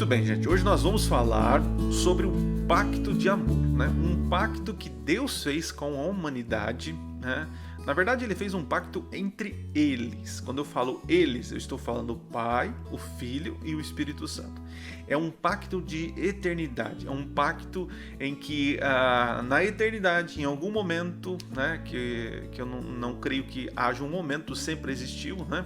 Muito bem, gente. Hoje nós vamos falar sobre o pacto de amor, né? Um pacto que Deus fez com a humanidade, né? Na verdade, ele fez um pacto entre eles. Quando eu falo eles, eu estou falando o Pai, o Filho e o Espírito Santo. É um pacto de eternidade. É um pacto em que na eternidade, em algum momento, né? Que eu não creio que haja um momento, sempre existiu, né?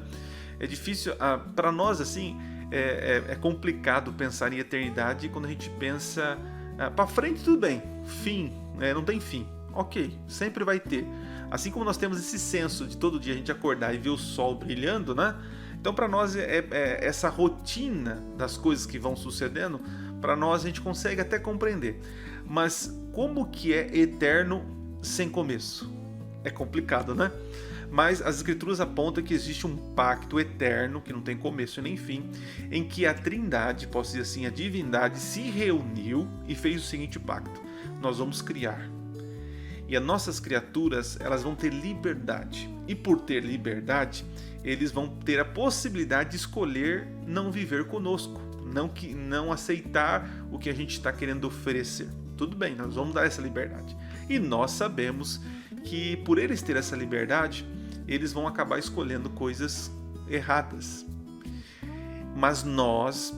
É difícil, para nós assim, é complicado pensar em eternidade quando a gente pensa para frente, tudo bem, fim, não tem fim, ok, sempre vai ter. Assim como nós temos esse senso de todo dia a gente acordar e ver o sol brilhando, né? Então para nós essa rotina das coisas que vão sucedendo, para nós a gente consegue até compreender. Mas como que é eterno sem começo? É complicado, né? Mas as escrituras apontam que existe um pacto eterno, que não tem começo nem fim, em que a Trindade, posso dizer assim, a divindade se reuniu e fez o seguinte pacto: nós vamos criar. E as nossas criaturas, elas vão ter liberdade. E por ter liberdade, eles vão ter a possibilidade de escolher não viver conosco, não aceitar o que a gente está querendo oferecer. Tudo bem, nós vamos dar essa liberdade. E nós sabemos que por eles terem essa liberdade, eles vão acabar escolhendo coisas erradas. Mas nós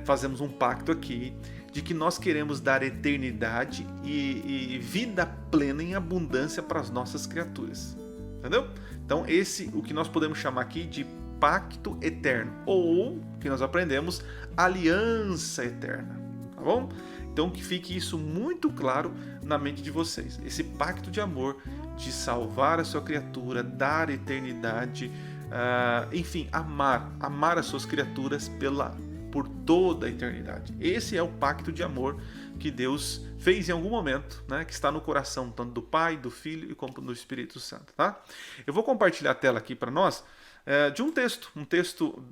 fazemos um pacto aqui de que nós queremos dar eternidade e vida plena em abundância para as nossas criaturas. Entendeu? Então o que nós podemos chamar aqui de pacto eterno, ou, que nós aprendemos, aliança eterna. Tá bom? Então que fique isso muito claro na mente de vocês. Esse pacto de amor, de salvar a sua criatura, dar eternidade, enfim, amar as suas criaturas por toda a eternidade. Esse é o pacto de amor que Deus fez em algum momento, né, que está no coração tanto do Pai, do Filho e como do Espírito Santo. Tá? Eu vou compartilhar a tela aqui para nós de um texto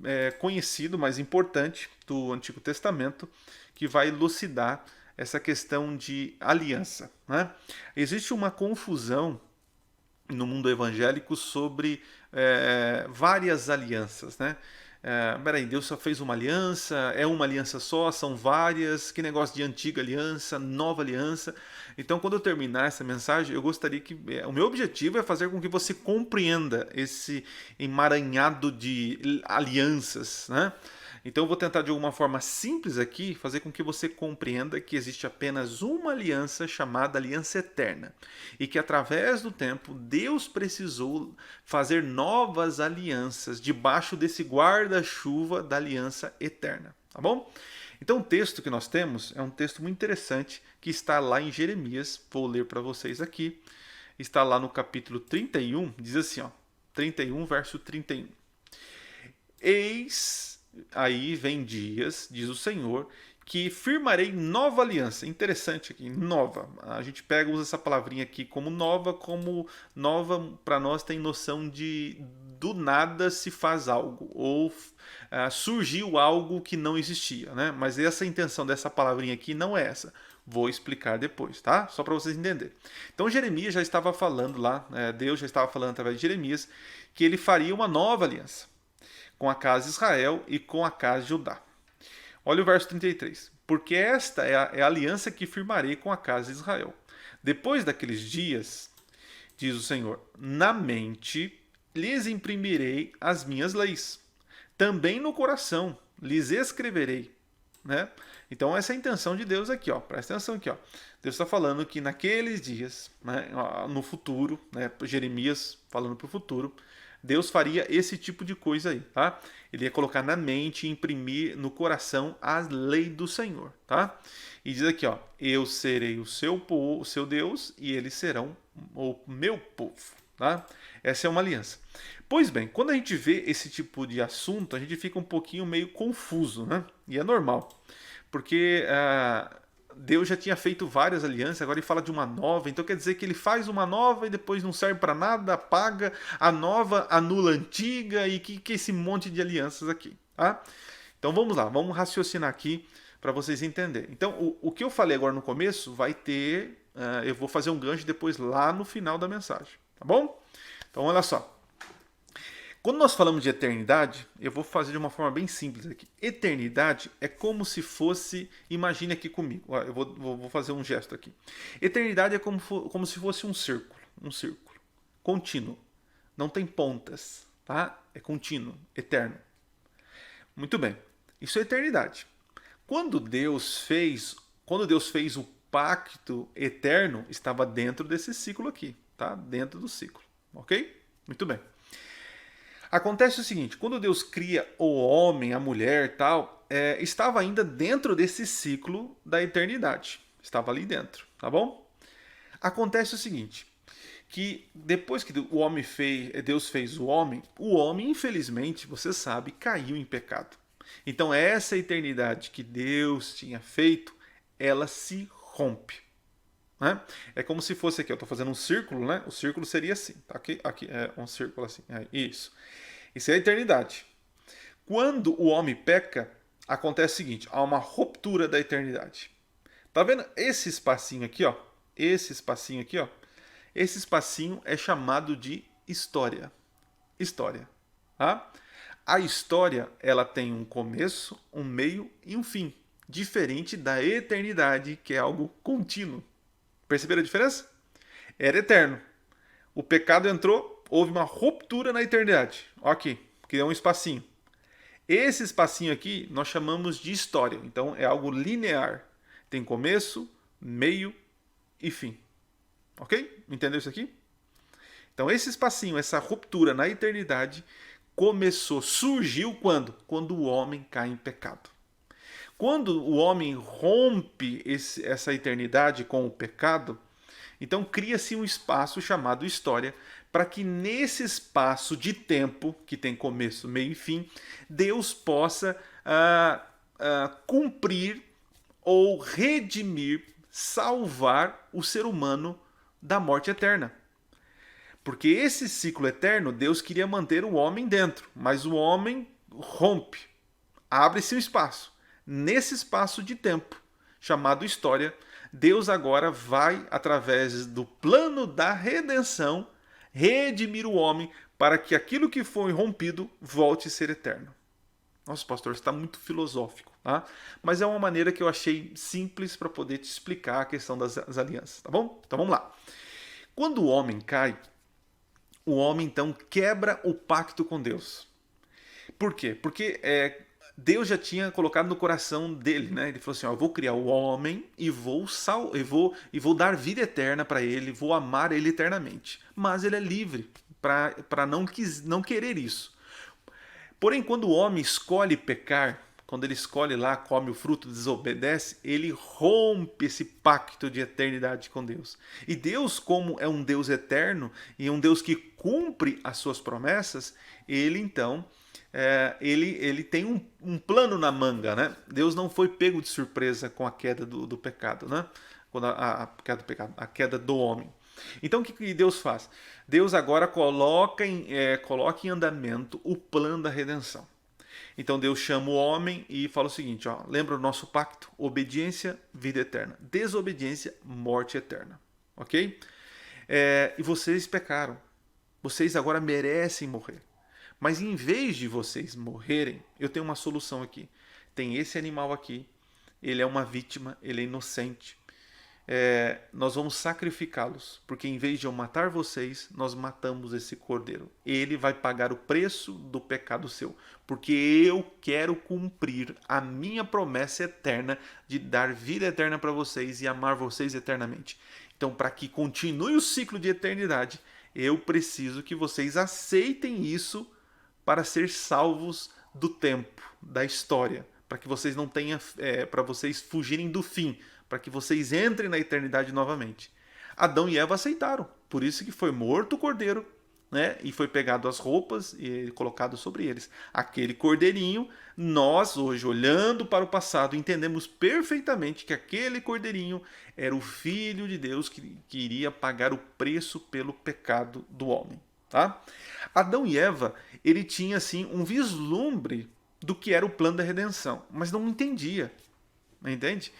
conhecido, mas importante, do Antigo Testamento, que vai elucidar essa questão de aliança. Né? Existe uma confusão no mundo evangélico sobre várias alianças, né? Peraí, Deus só fez uma aliança? É uma aliança só? São várias? Que negócio de antiga aliança, nova aliança? Então, quando eu terminar essa mensagem, eu gostaria que... o meu objetivo é fazer com que você compreenda esse emaranhado de alianças, né? Então eu vou tentar de alguma forma simples aqui fazer com que você compreenda que existe apenas uma aliança chamada aliança eterna e que através do tempo Deus precisou fazer novas alianças debaixo desse guarda-chuva da aliança eterna, tá bom? Então o texto que nós temos é um texto muito interessante que está lá em Jeremias, vou ler para vocês aqui, está lá no capítulo 31, diz assim, 31 verso 31. Aí vem dias, diz o Senhor, que firmarei nova aliança. Interessante aqui, nova. A gente usa essa palavrinha aqui como nova para nós tem noção de do nada se faz algo, ou surgiu algo que não existia, né? Mas essa intenção dessa palavrinha aqui não é essa. Vou explicar depois, tá? Só para vocês entenderem. Então Jeremias já estava falando lá, Deus já estava falando através de Jeremias, que ele faria uma nova aliança com a casa de Israel e com a casa de Judá. Olha o verso 33. Porque esta é a aliança que firmarei com a casa de Israel. Depois daqueles dias, diz o Senhor, na mente lhes imprimirei as minhas leis. Também no coração lhes escreverei. Né? Então essa é a intenção de Deus aqui. Presta atenção aqui. Deus está falando que naqueles dias, né, no futuro, né, Jeremias falando para o futuro, Deus faria esse tipo de coisa aí, tá? Ele ia colocar na mente e imprimir no coração a lei do Senhor, tá? E diz aqui, eu serei o seu Deus e eles serão o meu povo, tá? Essa é uma aliança. Pois bem, quando a gente vê esse tipo de assunto, a gente fica um pouquinho meio confuso, né? E é normal, porque Deus já tinha feito várias alianças, agora ele fala de uma nova, então quer dizer que ele faz uma nova e depois não serve para nada, apaga a nova, anula a antiga, e que é esse monte de alianças aqui, tá? Então vamos lá, vamos raciocinar aqui para vocês entenderem. Então o que eu falei agora no começo vai ter, eu vou fazer um gancho depois lá no final da mensagem, tá bom? Então olha só. Quando nós falamos de eternidade, eu vou fazer de uma forma bem simples aqui. Eternidade é como se fosse, imagine aqui comigo, ó, eu vou fazer um gesto aqui. Eternidade é como se fosse um círculo, contínuo, não tem pontas, tá? É contínuo, eterno. Muito bem, isso é eternidade. Quando Deus fez o pacto eterno, estava dentro desse ciclo aqui, tá? Dentro do ciclo, ok? Muito bem. Acontece o seguinte, quando Deus cria o homem, a mulher, tal, estava ainda dentro desse ciclo da eternidade. Estava ali dentro, tá bom? Acontece o seguinte, que depois que Deus fez o homem, infelizmente, você sabe, caiu em pecado. Então essa eternidade que Deus tinha feito, ela se rompe. Né? É como se fosse aqui, eu estou fazendo um círculo, né? O círculo seria assim, tá? Aqui é um círculo assim, isso. Isso é a eternidade. Quando o homem peca, acontece o seguinte, há uma ruptura da eternidade. Tá vendo esse espacinho aqui, ó? Esse espacinho aqui, ó? Esse espacinho é chamado de história. História, tá? A história, ela tem um começo, um meio e um fim, diferente da eternidade, que é algo contínuo. Perceberam a diferença? Era eterno. O pecado entrou, houve uma ruptura na eternidade. Ok, criou um espacinho. Esse espacinho aqui nós chamamos de história. Então é algo linear. Tem começo, meio e fim. Ok? Entendeu isso aqui? Então esse espacinho, essa ruptura na eternidade surgiu quando? Quando o homem cai em pecado. Quando o homem rompe essa eternidade com o pecado, então cria-se um espaço chamado história, para que nesse espaço de tempo, que tem começo, meio e fim, Deus possa cumprir ou redimir, salvar o ser humano da morte eterna. Porque esse ciclo eterno, Deus queria manter o homem dentro, mas o homem rompe, abre-se um espaço. Nesse espaço de tempo, chamado história, Deus agora vai, através do plano da redenção, redimir o homem para que aquilo que foi rompido volte a ser eterno. Nossa, pastor, está muito filosófico, tá? Mas é uma maneira que eu achei simples para poder te explicar a questão das alianças, tá bom? Então vamos lá. Quando o homem cai, o homem então quebra o pacto com Deus. Por quê? Porque Deus já tinha colocado no coração dele, né? Ele falou assim: ó, eu vou criar o homem e vou dar vida eterna para ele, vou amar ele eternamente. Mas ele é livre para não querer isso. Porém, quando o homem escolhe pecar, quando ele escolhe lá, come o fruto, desobedece, ele rompe esse pacto de eternidade com Deus. E Deus, como é um Deus eterno e um Deus que cumpre as suas promessas, ele então ele tem um plano na manga, né? Deus não foi pego de surpresa com a queda do pecado, né? Quando a queda do homem. Então o que Deus faz? Deus agora coloca em andamento o plano da redenção. Então Deus chama o homem e fala o seguinte, ó, lembra o nosso pacto? Obediência, vida eterna. Desobediência, morte eterna. Ok? E vocês pecaram. Vocês agora merecem morrer. Mas em vez de vocês morrerem, eu tenho uma solução aqui. Tem esse animal aqui, ele é uma vítima, ele é inocente. Nós vamos sacrificá-los, porque em vez de eu matar vocês, nós matamos esse cordeiro. Ele vai pagar o preço do pecado seu, porque eu quero cumprir a minha promessa eterna de dar vida eterna para vocês e amar vocês eternamente. Então, para que continue o ciclo de eternidade, eu preciso que vocês aceitem isso para ser salvos do tempo, da história, para que vocês não tenham, para vocês fugirem do fim, para que vocês entrem na eternidade novamente. Adão e Eva aceitaram, por isso que foi morto o cordeiro, né? E foi pegado as roupas e colocado sobre eles. Aquele cordeirinho, nós hoje olhando para o passado entendemos perfeitamente que aquele cordeirinho era o Filho de Deus que iria pagar o preço pelo pecado do homem. Tá? Adão e Eva, ele tinha assim um vislumbre do que era o plano da redenção, mas não entendia, entende?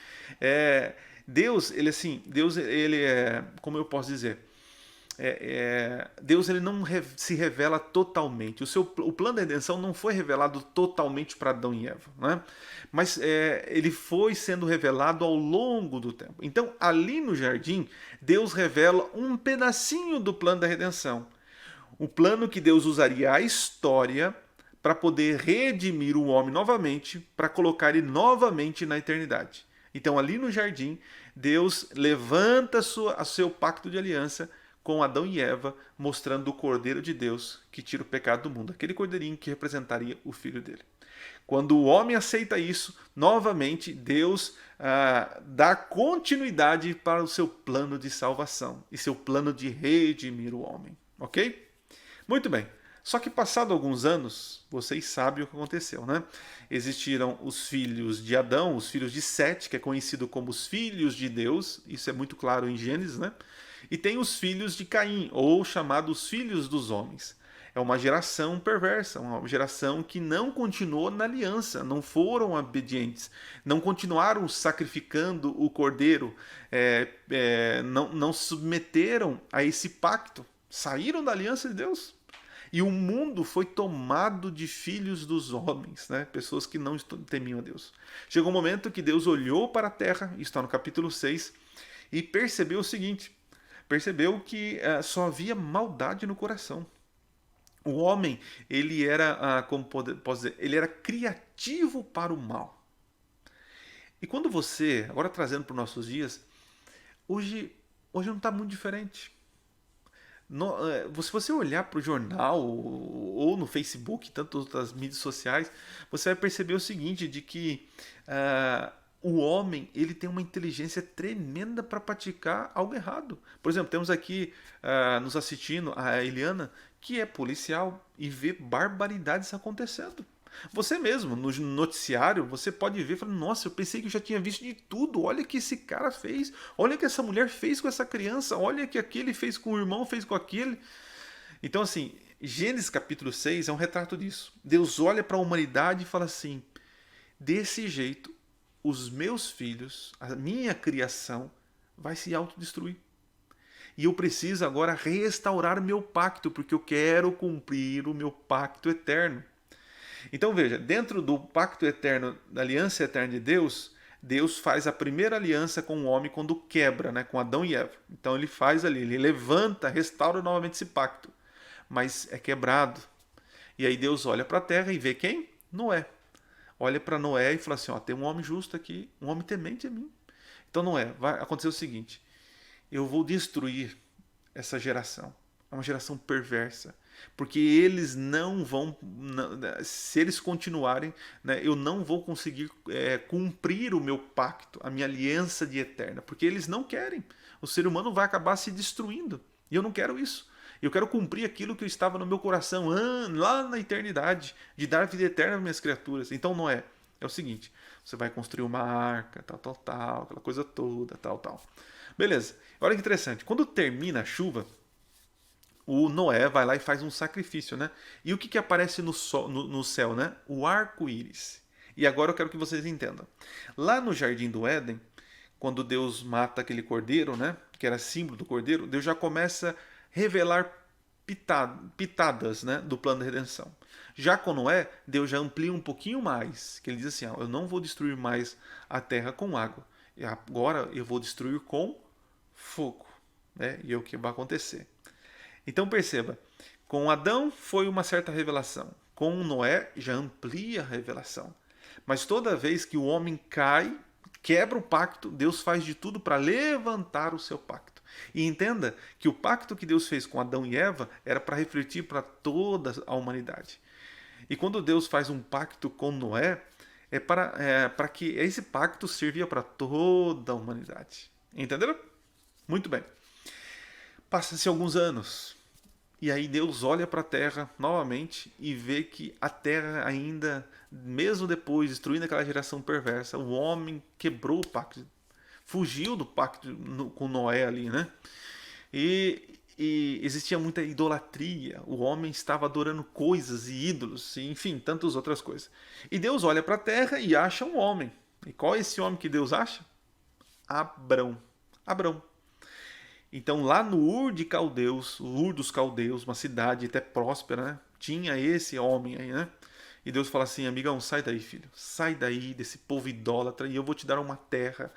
Deus, ele é, como eu posso dizer, Deus ele não se revela totalmente. O plano da redenção não foi revelado totalmente para Adão e Eva, né? Mas ele foi sendo revelado ao longo do tempo. Então, ali no jardim, Deus revela um pedacinho do plano da redenção. O plano que Deus usaria a história para poder redimir o homem novamente, para colocar ele novamente na eternidade. Então, ali no jardim, Deus levanta seu pacto de aliança com Adão e Eva, mostrando o Cordeiro de Deus que tira o pecado do mundo, aquele cordeirinho que representaria o filho dele. Quando o homem aceita isso, novamente Deus dá continuidade para o seu plano de salvação e seu plano de redimir o homem. Ok? Muito bem. Só que passado alguns anos, vocês sabem o que aconteceu, né? Existiram os filhos de Adão, os filhos de Sete, que é conhecido como os filhos de Deus, isso é muito claro em Gênesis, né? E tem os filhos de Caim, ou chamados filhos dos homens. É uma geração perversa, uma geração que não continuou na aliança, não foram obedientes, não continuaram sacrificando o cordeiro, não submeteram a esse pacto, saíram da aliança de Deus. E o mundo foi tomado de filhos dos homens, né? Pessoas que não temiam a Deus. Chegou um momento que Deus olhou para a terra, isso está no capítulo 6, e percebeu o seguinte: percebeu que só havia maldade no coração. O homem, ele era, posso dizer, ele era criativo para o mal. E quando você, agora trazendo para os nossos dias, hoje não está muito diferente. Se você olhar para o jornal ou no Facebook, tantas outras mídias sociais, você vai perceber o seguinte, de que o homem ele tem uma inteligência tremenda para praticar algo errado. Por exemplo, temos aqui nos assistindo a Eliana, que é policial e vê barbaridades acontecendo. Você mesmo, no noticiário, você pode ver e falar: nossa, eu pensei que eu já tinha visto de tudo. Olha o que esse cara fez. Olha o que essa mulher fez com essa criança. Olha o que aquele fez com o irmão, fez com aquele. Então, assim, Gênesis capítulo 6 é um retrato disso. Deus olha para a humanidade e fala assim: desse jeito, os meus filhos, a minha criação, vai se autodestruir. E eu preciso agora restaurar meu pacto, porque eu quero cumprir o meu pacto eterno. Então veja, dentro do pacto eterno, da aliança eterna de Deus, Deus faz a primeira aliança com o homem quando quebra, né, com Adão e Eva. Então ele faz ali, ele levanta, restaura novamente esse pacto. Mas é quebrado. E aí Deus olha para a terra e vê quem? Noé. Olha para Noé e fala assim: ó, tem um homem justo aqui, um homem temente a mim. Então Noé, vai acontecer o seguinte: eu vou destruir essa geração. É uma geração perversa. Porque eles não vão, se eles continuarem, né, eu não vou conseguir cumprir o meu pacto, a minha aliança de eterna, porque eles não querem. O ser humano vai acabar se destruindo, e eu não quero isso. Eu quero cumprir aquilo que estava no meu coração lá na eternidade, de dar vida eterna às minhas criaturas. Então, Noé, é o seguinte: você vai construir uma arca, tal, aquela coisa toda, tal. Beleza. Olha que interessante, quando termina a chuva, o Noé vai lá e faz um sacrifício, né? E o que aparece no céu, né? O arco-íris. E agora eu quero que vocês entendam. Lá no Jardim do Éden, quando Deus mata aquele cordeiro, né? Que era símbolo do cordeiro, Deus já começa a revelar pitadas, né? Do plano da redenção. Já com Noé, Deus já amplia um pouquinho mais, que ele diz assim: ó, eu não vou destruir mais a terra com água. E agora eu vou destruir com fogo. Né? E é o que vai acontecer. Então perceba, com Adão foi uma certa revelação, com Noé já amplia a revelação. Mas toda vez que o homem cai, quebra o pacto, Deus faz de tudo para levantar o seu pacto. E entenda que o pacto que Deus fez com Adão e Eva era para refletir para toda a humanidade. E quando Deus faz um pacto com Noé, é para que esse pacto servia para toda a humanidade. Entenderam? Muito bem. Passam-se alguns anos. E aí Deus olha para a terra novamente e vê que a terra ainda, mesmo depois, destruindo aquela geração perversa, o homem quebrou o pacto, fugiu do pacto com Noé ali, né? E existia muita idolatria, o homem estava adorando coisas e ídolos, e, enfim, tantas outras coisas. E Deus olha para a terra e acha um homem. E qual é esse homem que Deus acha? Abrão. Então, lá no Ur de Caldeus, o Ur dos Caldeus, uma cidade até próspera, né? Tinha esse homem aí, né? E Deus fala assim, amigão, sai daí, filho. Sai daí desse povo idólatra e eu vou te dar uma terra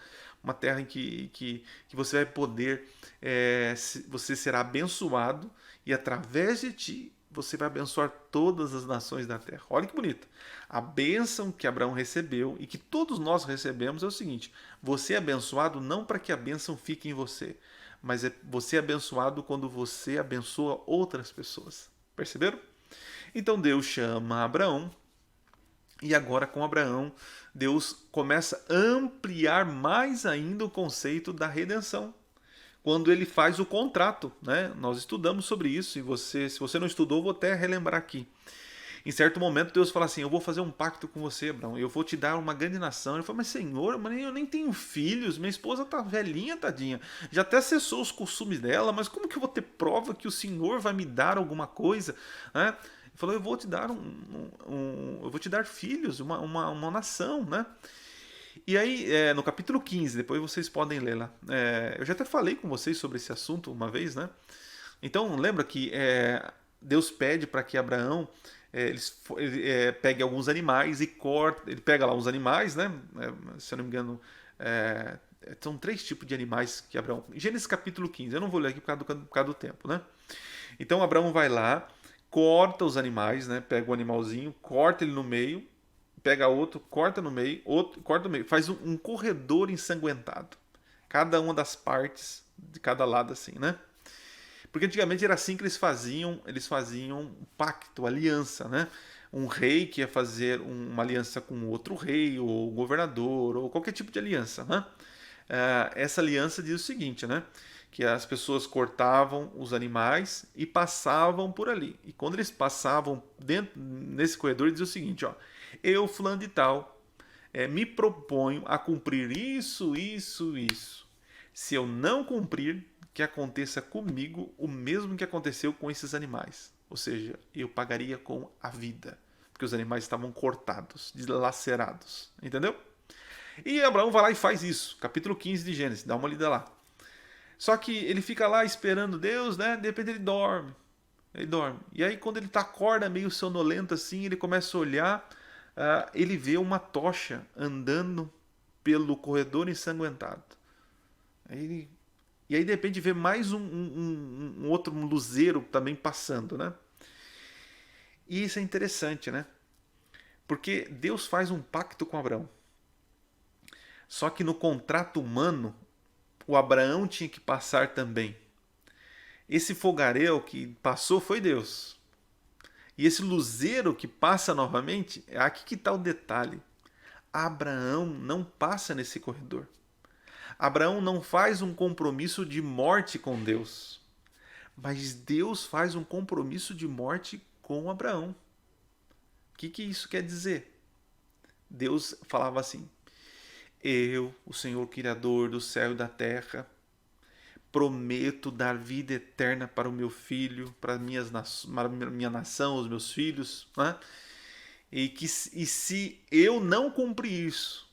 em que você vai poder, você será abençoado e através de ti você vai abençoar todas as nações da terra. Olha que bonito. A bênção que Abraão recebeu e que todos nós recebemos é o seguinte: você é abençoado não para que a bênção fique em você, mas você é abençoado quando você abençoa outras pessoas. Perceberam? Então Deus chama Abraão e agora com Abraão Deus começa a ampliar mais ainda o conceito da redenção. Quando ele faz o contrato, né? Nós estudamos sobre isso e se você não estudou, vou até relembrar aqui. Em certo momento Deus fala assim, eu vou fazer um pacto com você, Abraão, eu vou te dar uma grande nação. Ele fala, mas Senhor, eu nem tenho filhos, minha esposa tá velhinha, tadinha, já até cessou os costumes dela, mas como que eu vou ter prova que o Senhor vai me dar alguma coisa? Né? Ele falou, eu vou te dar eu vou te dar filhos, uma nação, né? E aí, no capítulo 15, depois vocês podem ler lá. Eu já até falei com vocês sobre esse assunto uma vez, né? Então, lembra que Deus pede para que Abraão ele pegue alguns animais e corta. Ele pega lá uns animais, né? Se eu não me engano, são 3 tipos de animais que Abraão. Gênesis capítulo 15, eu não vou ler aqui por causa do tempo, né? Então, Abraão vai lá, corta os animais, né? Pega o animalzinho, corta ele no meio, pega outro, corta no meio, outro, corta no meio, faz um corredor ensanguentado. Cada uma das partes de cada lado assim, né? Porque antigamente era assim que eles faziam um pacto, aliança, né? Um rei que ia fazer uma aliança com outro rei, ou governador, ou qualquer tipo de aliança, né? Essa aliança diz o seguinte, né? Que as pessoas cortavam os animais e passavam por ali. E quando eles passavam nesse corredor, diz o seguinte, ó, eu, fulano de tal, me proponho a cumprir isso, isso, isso. Se eu não cumprir, que aconteça comigo o mesmo que aconteceu com esses animais. Ou seja, eu pagaria com a vida, porque os animais estavam cortados, dilacerados. Entendeu? E Abraão vai lá e faz isso. Capítulo 15 de Gênesis, dá uma lida lá. Só que ele fica lá esperando Deus, né? De repente ele dorme. Ele dorme. E aí quando ele acorda meio sonolento assim, ele começa a olhar, ele vê uma tocha andando pelo corredor ensanguentado. E aí de repente vê mais um outro luzeiro também passando, né? E isso é interessante, né? Porque Deus faz um pacto com Abraão. Só que no contrato humano, o Abraão tinha que passar também. Esse fogaréu que passou foi Deus. E esse luzeiro que passa novamente, aqui que está o detalhe. Abraão não passa nesse corredor. Abraão não faz um compromisso de morte com Deus, mas Deus faz um compromisso de morte com Abraão. O que isso quer dizer? Deus falava assim, eu, o Senhor Criador do céu e da terra, prometo dar vida eterna para o meu filho, para a minha nação, os meus filhos, né? E se eu não cumprir isso,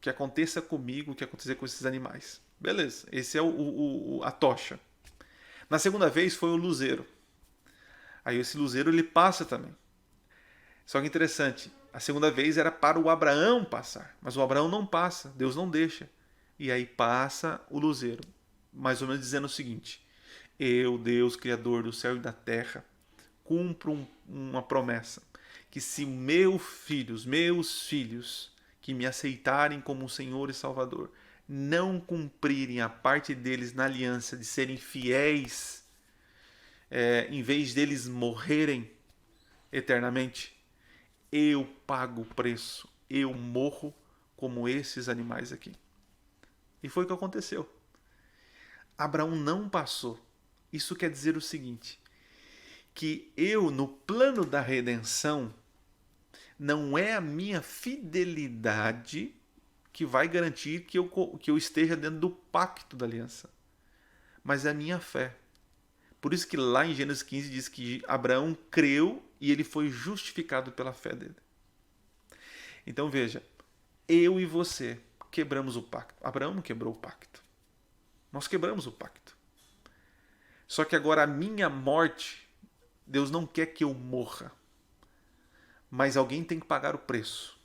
que aconteça comigo, que acontecer com esses animais. Beleza, esse é a tocha. Na segunda vez foi o luzeiro. Aí esse luzeiro ele passa também. Só que interessante, a segunda vez era para o Abraão passar, mas o Abraão não passa, Deus não deixa. E aí passa o luzeiro, mais ou menos dizendo o seguinte, eu, Deus, Criador do céu e da terra, cumpro uma promessa, que se os meus filhos, que me aceitarem como Senhor e Salvador, não cumprirem a parte deles na aliança de serem fiéis, em vez deles morrerem eternamente, eu pago o preço, eu morro como esses animais aqui. E foi o que aconteceu. Abraão não passou. Isso quer dizer o seguinte, que eu, no plano da redenção, não é a minha fidelidade que vai garantir que eu esteja dentro do pacto da aliança, mas é a minha fé. Por isso que lá em Gênesis 15 diz que Abraão creu e ele foi justificado pela fé dele. Então veja, eu e você quebramos o pacto. Abraão quebrou o pacto. Nós quebramos o pacto. Só que agora a minha morte, Deus não quer que eu morra, mas alguém tem que pagar o preço.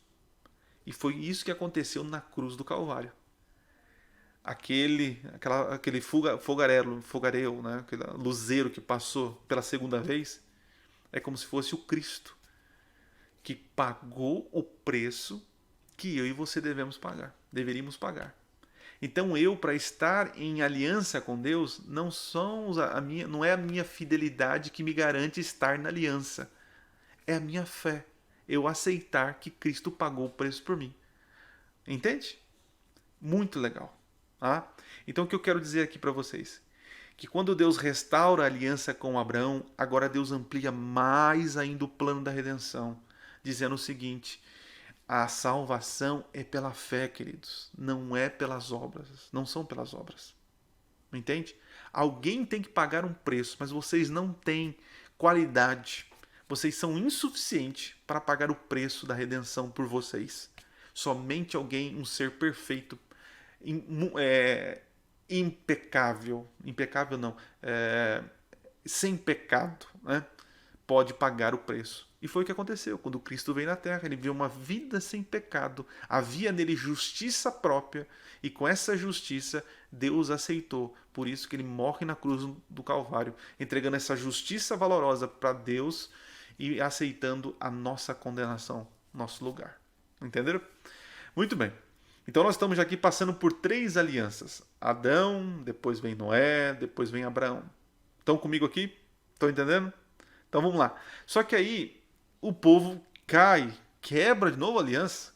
E foi isso que aconteceu na cruz do Calvário. Aquele fogareiro, né? Aquele luzeiro que passou pela segunda vez, é como se fosse o Cristo, que pagou o preço que eu e você deveríamos pagar. Então eu, para estar em aliança com Deus, não é a minha fidelidade que me garante estar na aliança. É a minha fé. Eu aceitar que Cristo pagou o preço por mim. Entende? Muito legal. Tá? Então o que eu quero dizer aqui para vocês? Que quando Deus restaura a aliança com Abraão, agora Deus amplia mais ainda o plano da redenção, dizendo o seguinte: a salvação é pela fé, queridos, não é pelas obras, não são pelas obras. Entende? Alguém tem que pagar um preço, mas vocês não têm qualidade. Vocês são insuficientes para pagar o preço da redenção por vocês. Somente alguém, um ser perfeito, impecável não, sem pecado, né, pode pagar o preço. E foi o que aconteceu quando Cristo veio na Terra. Ele viveu uma vida sem pecado. Havia nele justiça própria. E com essa justiça, Deus aceitou. Por isso que ele morre na cruz do Calvário, entregando essa justiça valorosa para Deus e aceitando a nossa condenação, nosso lugar. Entenderam? Muito bem. Então nós estamos aqui passando por 3 alianças. Adão, depois vem Noé, depois vem Abraão. Estão comigo aqui? Estão entendendo? Então vamos lá. Só que aí o povo cai, quebra de novo a aliança.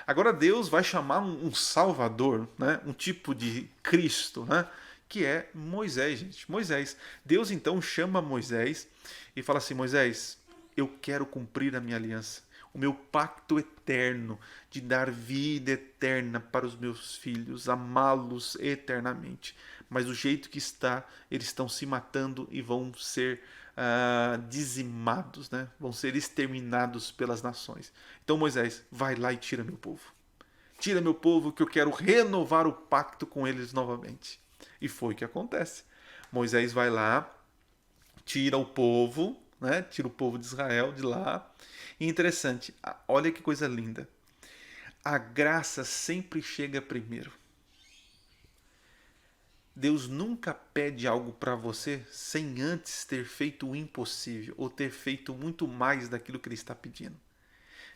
Agora Deus vai chamar um salvador, né? Um tipo de Cristo, né? Que é Moisés, gente. Moisés. Deus então chama Moisés e fala assim: Moisés, eu quero cumprir a minha aliança, o meu pacto eterno de dar vida eterna para os meus filhos, amá-los eternamente. Mas do jeito que está, eles estão se matando e vão ser dizimados, né? Vão ser exterminados pelas nações. Então Moisés, vai lá e tira meu povo. Tira meu povo, que eu quero renovar o pacto com eles novamente. E foi o que acontece. Moisés vai lá, tira o povo, né? Tira o povo de Israel de lá. E interessante, olha que coisa linda. A graça sempre chega primeiro. Deus nunca pede algo para você sem antes ter feito o impossível ou ter feito muito mais daquilo que ele está pedindo.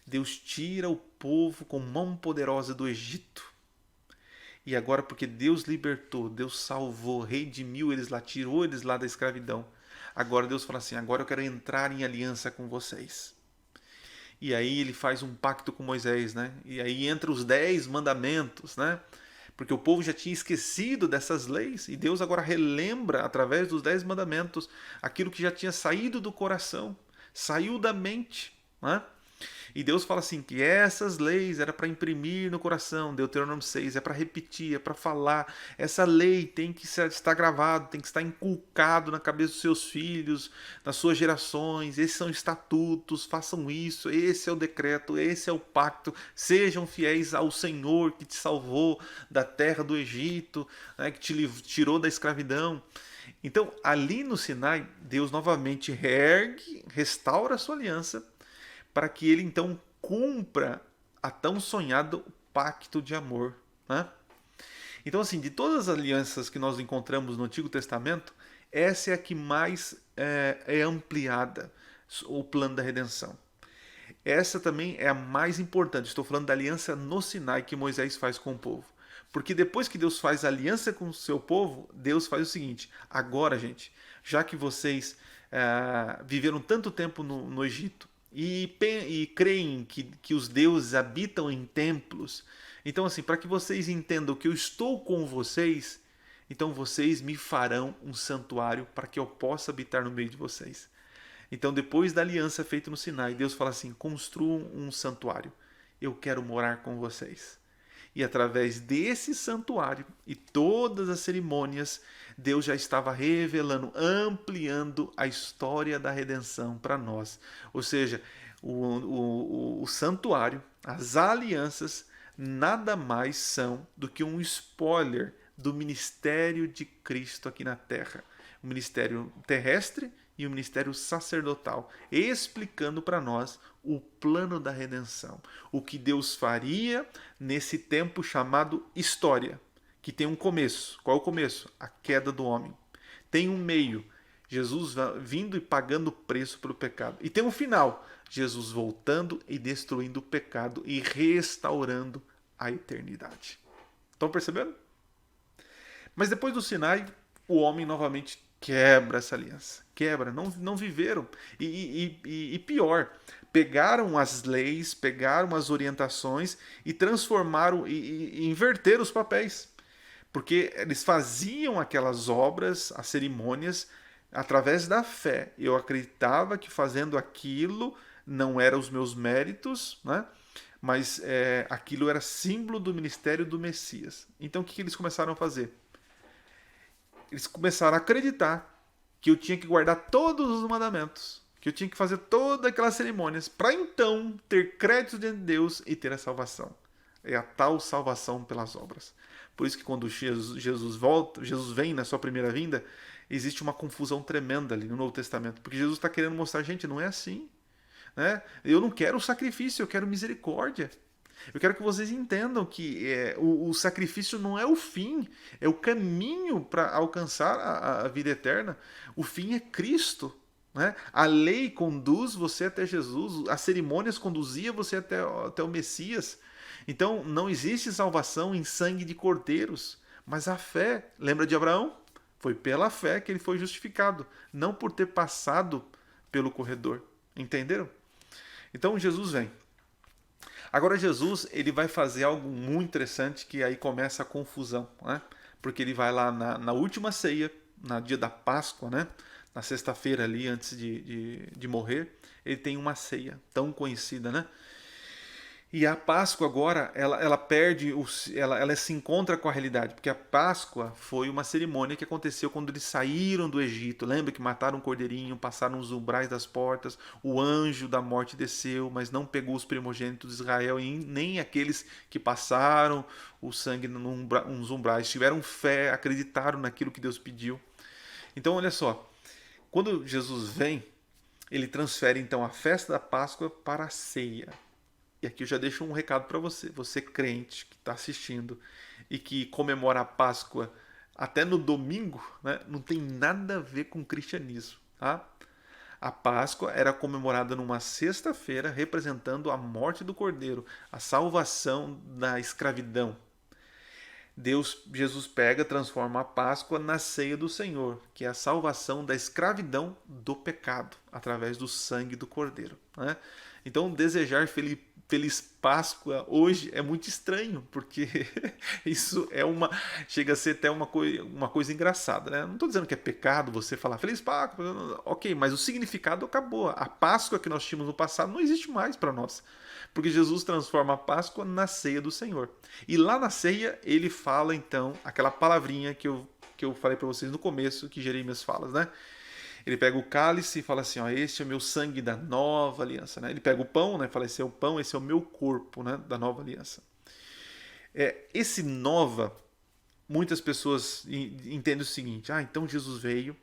Deus tira o povo com mão poderosa do Egito. E agora, porque Deus libertou, Deus salvou, redimiu eles lá, tirou eles lá da escravidão. Agora Deus fala assim: agora eu quero entrar em aliança com vocês. E aí ele faz um pacto com Moisés, né? E aí entra os 10 mandamentos, né? Porque o povo já tinha esquecido dessas leis e Deus agora relembra através dos 10 mandamentos aquilo que já tinha saído do coração, saiu da mente, né? E Deus fala assim que essas leis era para imprimir no coração. Deuteronômio 6 é para repetir, é para falar. Essa lei tem que estar gravado, tem que estar inculcado na cabeça dos seus filhos, nas suas gerações. Esses são estatutos, façam isso. Esse é o decreto, esse é o pacto. Sejam fiéis ao Senhor que te salvou da terra do Egito, né, que te tirou da escravidão. Então, ali no Sinai, Deus novamente reergue, restaura a sua aliança, para que ele então cumpra a tão sonhado pacto de amor, né? Então, assim, de todas as alianças que nós encontramos no Antigo Testamento, essa é a que mais é ampliada, o plano da redenção. Essa também é a mais importante. Estou falando da aliança no Sinai que Moisés faz com o povo. Porque depois que Deus faz aliança com o seu povo, Deus faz o seguinte: agora, gente, já que vocês viveram tanto tempo no Egito, e creem que os deuses habitam em templos. Então, assim, para que vocês entendam que eu estou com vocês, então vocês me farão um santuário para que eu possa habitar no meio de vocês. Então, depois da aliança feita no Sinai, Deus fala assim: construam um santuário. Eu quero morar com vocês. E através desse santuário e todas as cerimônias, Deus já estava revelando, ampliando a história da redenção para nós. Ou seja, o santuário, as alianças, nada mais são do que um spoiler do ministério de Cristo aqui na terra. O ministério terrestre e o ministério sacerdotal, explicando para nós o plano da redenção, o que Deus faria nesse tempo chamado história, que tem um começo. Qual é o começo? A queda do homem. Tem um meio, Jesus vindo e pagando o preço pelo pecado. E tem um final, Jesus voltando e destruindo o pecado e restaurando a eternidade. Estão percebendo? Mas depois do Sinai, o homem novamente quebra essa aliança. Quebra, não viveram. E pior, pegaram as leis, pegaram as orientações e transformaram e inverteram os papéis. Porque eles faziam aquelas obras, as cerimônias, através da fé. Eu acreditava que fazendo aquilo não eram os meus méritos, né? Mas aquilo era símbolo do ministério do Messias. Então o que eles começaram a fazer? Eles começaram a acreditar que eu tinha que guardar todos os mandamentos, que eu tinha que fazer todas aquelas cerimônias, para então ter crédito diante de Deus e ter a salvação. É a tal salvação pelas obras. Por isso que quando Jesus volta, Jesus vem na sua primeira vinda, existe uma confusão tremenda ali no Novo Testamento, porque Jesus está querendo mostrar, gente, não é assim. Né? Eu não quero sacrifício, eu quero misericórdia. Eu quero que vocês entendam que o sacrifício não é o fim, é o caminho para alcançar a vida eterna. O fim é Cristo. Né? A lei conduz você até Jesus, as cerimônias conduziam você até o Messias. Então não existe salvação em sangue de cordeiros, mas a fé. Lembra de Abraão? Foi pela fé que ele foi justificado, não por ter passado pelo corredor. Entenderam? Então Jesus vem. Agora Jesus ele vai fazer algo muito interessante que aí começa a confusão, né? Porque ele vai lá na última ceia, no dia da Páscoa, né? Na sexta-feira ali antes de morrer, ele tem uma ceia tão conhecida, né? E a Páscoa agora, ela perde, ela se encontra com a realidade, porque a Páscoa foi uma cerimônia que aconteceu quando eles saíram do Egito. Lembra que mataram um cordeirinho, passaram os umbrais das portas, o anjo da morte desceu, mas não pegou os primogênitos de Israel, e nem aqueles que passaram o sangue nos umbrais. Tiveram fé, acreditaram naquilo que Deus pediu. Então, olha só, quando Jesus vem, ele transfere então a festa da Páscoa para a ceia. E aqui eu já deixo um recado para você, você crente que está assistindo e que comemora a Páscoa até no domingo, né, não tem nada a ver com o cristianismo. Tá? A Páscoa era comemorada numa sexta-feira, representando a morte do Cordeiro, a salvação da escravidão. Jesus pega, transforma a Páscoa na ceia do Senhor, que é a salvação da escravidão do pecado, através do sangue do Cordeiro. Né? Então, desejar feliz Páscoa hoje é muito estranho, porque isso chega a ser até uma coisa engraçada. Né? Não estou dizendo que é pecado você falar Feliz Páscoa, ok, mas o significado acabou. A Páscoa que nós tínhamos no passado não existe mais para nós. Porque Jesus transforma a Páscoa na ceia do Senhor. E lá na ceia, ele fala então aquela palavrinha que eu falei para vocês no começo, que Jeremias fala, né? Ele pega o cálice e fala assim, ó, este é o meu sangue da nova aliança. Né? Ele pega o pão, né? Fala, esse é o pão, esse é o meu corpo, né? Da nova aliança. Esse nova, muitas pessoas entendem o seguinte, então Jesus veio,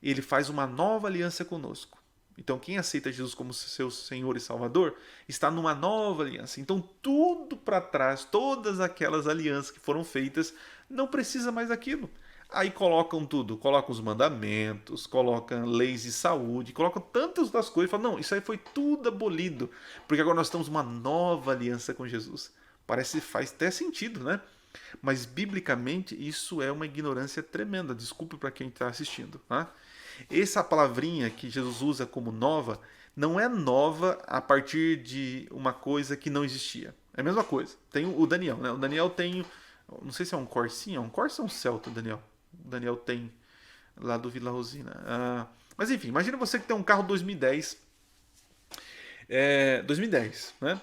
ele faz uma nova aliança conosco. Então quem aceita Jesus como seu Senhor e Salvador está numa nova aliança. Então tudo para trás, todas aquelas alianças que foram feitas, não precisa mais daquilo. Aí colocam tudo, colocam os mandamentos, colocam leis de saúde, colocam tantas das coisas. Falam, não, isso aí foi tudo abolido, porque agora nós estamos uma nova aliança com Jesus. Faz até sentido, né? Mas biblicamente isso é uma ignorância tremenda. Desculpe para quem está assistindo, tá? Essa palavrinha que Jesus usa como nova, não é nova a partir de uma coisa que não existia. É a mesma coisa. Tem o Daniel, né? O Daniel tem, não sei se é um Corsinha, um Corsa ou um Celta, Daniel. O Daniel tem lá do Vila Rosina. Mas enfim, imagina você que tem um carro 2010. 2010, né?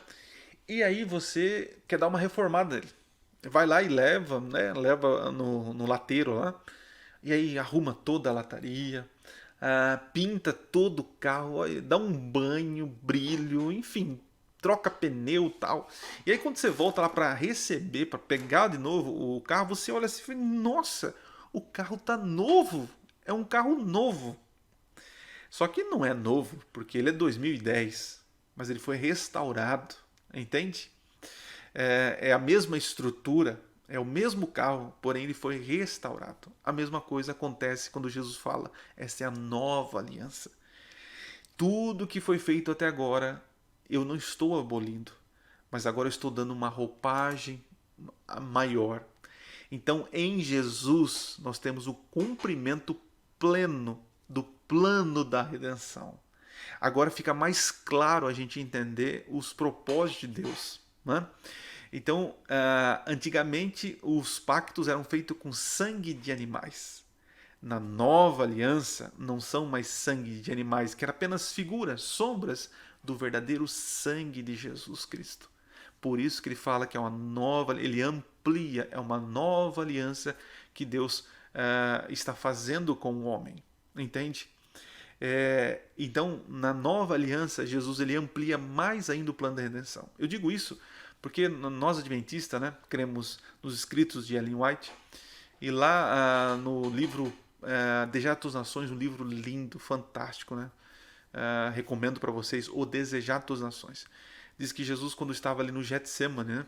E aí você quer dar uma reformada nele. Vai lá e leva, né? Leva no lateiro lá. E aí arruma toda a lataria, pinta todo o carro, dá um banho, brilho, enfim. troca pneu e tal. E aí quando você volta lá para receber, para pegar de novo o carro, você olha assim e fala, nossa, o carro tá novo. É um carro novo. Só que não é novo, porque ele é 2010, mas ele foi restaurado, entende? É a mesma estrutura, é o mesmo carro, porém ele foi restaurado. A mesma coisa acontece quando Jesus fala, essa é a nova aliança. Tudo que foi feito até agora, eu não estou abolindo, mas agora eu estou dando uma roupagem maior. Então, em Jesus, nós temos o cumprimento pleno do plano da redenção. Agora fica mais claro a gente entender os propósitos de Deus, né? Então, antigamente os pactos eram feitos com sangue de animais. Na nova aliança não são mais sangue de animais, que era apenas figuras, sombras do verdadeiro sangue de Jesus Cristo. Por isso que ele fala que é uma nova, ele amplia, é uma nova aliança que Deus está fazendo com o homem, entende? Então, na nova aliança, Jesus ele amplia mais ainda o plano da redenção. Eu digo isso porque nós adventistas, né, cremos nos escritos de Ellen White, e lá no livro Desejar das Nações, um livro lindo, fantástico, né? Recomendo para vocês, O Desejar das Nações. Diz que Jesus, quando estava ali no Getsemane, né?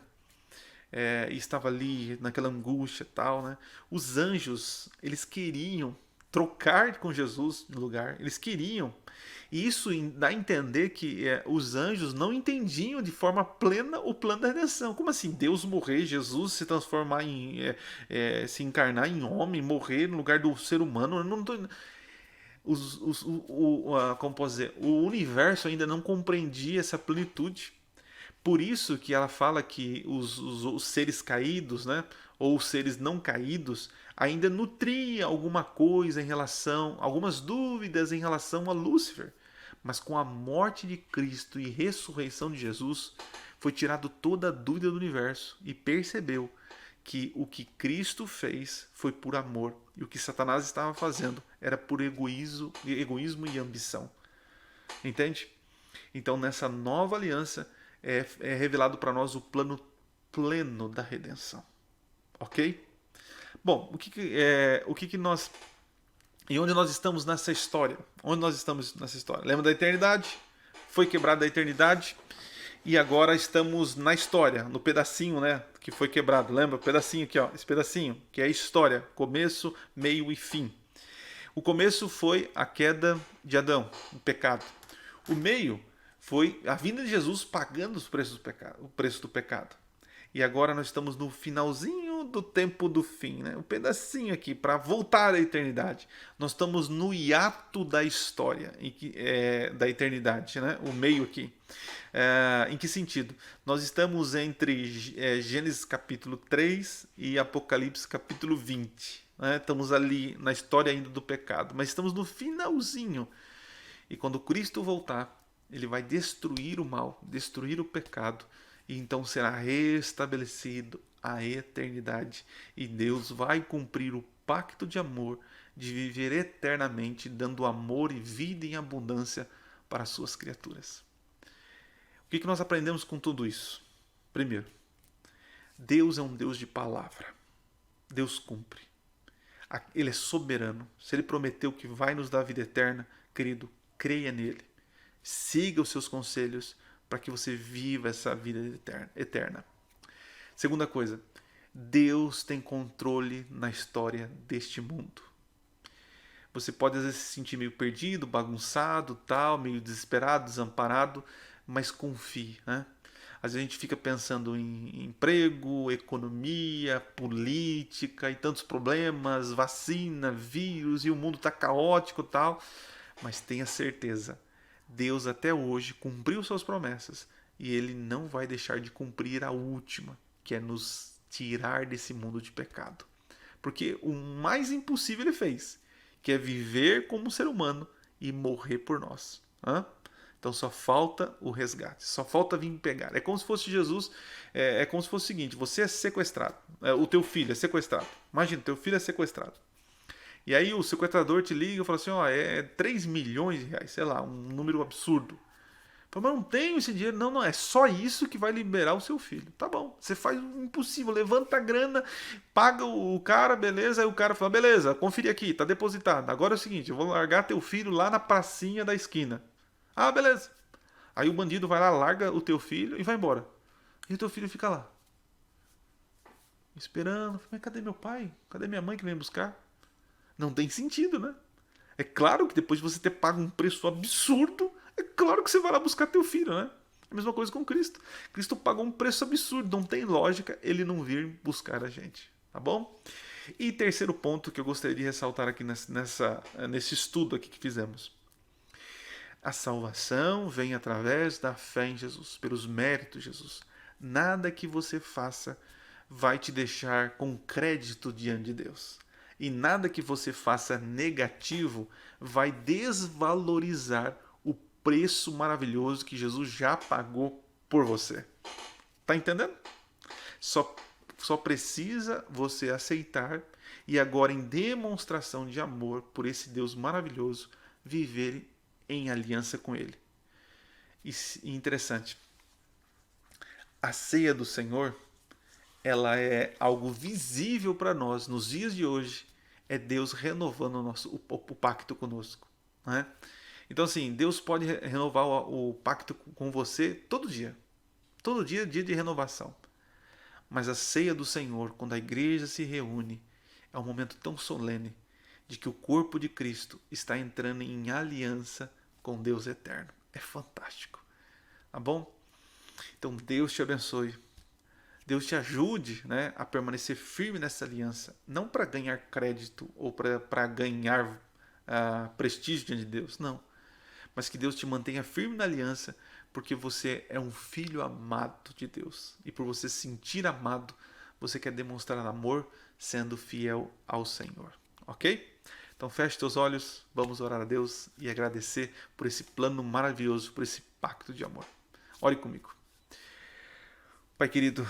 E estava ali naquela angústia e tal, né? Os anjos, eles queriam trocar com Jesus no lugar, eles queriam. E isso dá a entender que os anjos não entendiam de forma plena o plano da redenção. Como assim? Deus morrer, Jesus se transformar se encarnar em homem, morrer no lugar do ser humano? Eu não tô... como posso dizer? O universo ainda não compreendia essa plenitude. Por isso que ela fala que os seres caídos, né, ou os seres não caídos, ainda nutria alguma coisa em relação, algumas dúvidas em relação a Lúcifer. Mas com a morte de Cristo e ressurreição de Jesus, foi tirado toda a dúvida do universo e percebeu que o que Cristo fez foi por amor e o que Satanás estava fazendo era por egoísmo e ambição. Entende? Então, nessa nova aliança, é revelado para nós o plano pleno da redenção. Ok? Bom, o que nós... E onde nós estamos nessa história? Onde nós estamos nessa história? Lembra da eternidade? Foi quebrada a eternidade e agora estamos na história, no pedacinho, né, que foi quebrado. Lembra? O pedacinho aqui, ó, esse pedacinho, que é a história, começo, meio e fim. O começo foi a queda de Adão, o pecado. O meio foi a vinda de Jesus pagando o preço do pecado. E agora nós estamos no finalzinho do tempo do fim, né? Um pedacinho aqui para voltar à eternidade. Nós estamos no hiato da história, da eternidade, né? O meio aqui. Em que sentido? Nós estamos entre Gênesis capítulo 3 e Apocalipse capítulo 20. Né? Estamos ali na história ainda do pecado, mas estamos no finalzinho. E quando Cristo voltar, ele vai destruir o mal, destruir o pecado, e então será restabelecido a eternidade. E Deus vai cumprir o pacto de amor, de viver eternamente, dando amor e vida em abundância para as suas criaturas. O que nós aprendemos com tudo isso? Primeiro, Deus é um Deus de palavra. Deus cumpre. Ele é soberano. Se ele prometeu que vai nos dar vida eterna, querido, creia nele. Siga os seus conselhos para que você viva essa vida eterna. Segunda coisa, Deus tem controle na história deste mundo. Você pode às vezes se sentir meio perdido, bagunçado, tal, meio desesperado, desamparado, mas confie, né? Às vezes a gente fica pensando em emprego, economia, política e tantos problemas, vacina, vírus, e o mundo está caótico e tal. Mas tenha certeza, Deus até hoje cumpriu suas promessas e Ele não vai deixar de cumprir a última, que é nos tirar desse mundo de pecado. Porque o mais impossível Ele fez, que é viver como um ser humano e morrer por nós. Então só falta o resgate, só falta vir pegar. É como se fosse Jesus, é como se fosse o seguinte, você é sequestrado, o teu filho é sequestrado. Imagina, teu filho é sequestrado. E aí o sequestrador te liga e fala assim, 3 milhões de reais, sei lá, um número absurdo. Mas não tenho esse dinheiro. Não, é só isso que vai liberar o seu filho. Tá bom, você faz o impossível, levanta a grana, paga o cara, beleza, aí o cara fala, beleza, confere aqui, tá depositado. Agora é o seguinte, eu vou largar teu filho lá na pracinha da esquina. Ah, beleza. Aí o bandido vai lá, larga o teu filho e vai embora. E o teu filho fica lá, esperando. Mas cadê meu pai? Cadê minha mãe que vem buscar? Não tem sentido, né? É claro que depois de você ter pago um preço absurdo, é claro que você vai lá buscar teu filho, né? É a mesma coisa com Cristo. Cristo pagou um preço absurdo, não tem lógica ele não vir buscar a gente, tá bom? E terceiro ponto que eu gostaria de ressaltar aqui nesse estudo aqui que fizemos. A salvação vem através da fé em Jesus, pelos méritos de Jesus. Nada que você faça vai te deixar com crédito diante de Deus. E nada que você faça negativo vai desvalorizar o preço maravilhoso que Jesus já pagou por você. Tá entendendo? Só precisa você aceitar e agora, em demonstração de amor por esse Deus maravilhoso, viver em aliança com Ele. E interessante, a ceia do Senhor, ela é algo visível para nós nos dias de hoje. É Deus renovando o pacto conosco, né? Então assim, Deus pode renovar o pacto com você todo dia é dia de renovação. Mas a ceia do Senhor, quando a igreja se reúne, é um momento tão solene de que o corpo de Cristo está entrando em aliança com Deus eterno. É fantástico, tá bom? Então Deus te abençoe. Deus te ajude, né, a permanecer firme nessa aliança. Não para ganhar crédito ou para ganhar prestígio diante de Deus, não. Mas que Deus te mantenha firme na aliança, porque você é um filho amado de Deus. E por você se sentir amado, você quer demonstrar amor sendo fiel ao Senhor. Ok? Então feche teus olhos, vamos orar a Deus e agradecer por esse plano maravilhoso, por esse pacto de amor. Ore comigo. Pai querido,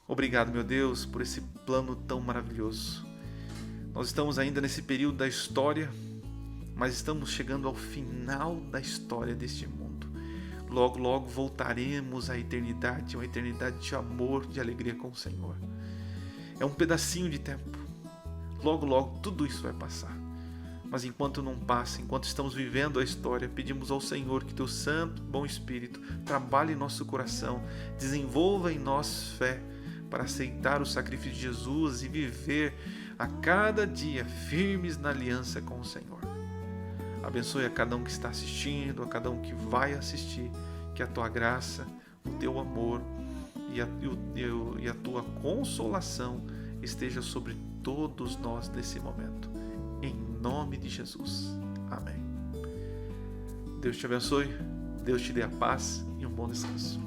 obrigado, meu Deus, por esse plano tão maravilhoso. Nós estamos ainda nesse período da história, mas estamos chegando ao final da história deste mundo. Logo, logo voltaremos à eternidade, uma eternidade de amor, de alegria com o Senhor. É um pedacinho de tempo. Logo, logo tudo isso vai passar. Mas enquanto não passa, enquanto estamos vivendo a história, pedimos ao Senhor que Teu Santo, Bom Espírito, trabalhe em nosso coração, desenvolva em nós fé para aceitar o sacrifício de Jesus e viver a cada dia firmes na aliança com o Senhor. Abençoe a cada um que está assistindo, a cada um que vai assistir, que a Tua graça, o Teu amor e a Tua consolação esteja sobre todos nós nesse momento. Em nome de Jesus. Amém. Deus te abençoe, Deus te dê a paz e um bom descanso.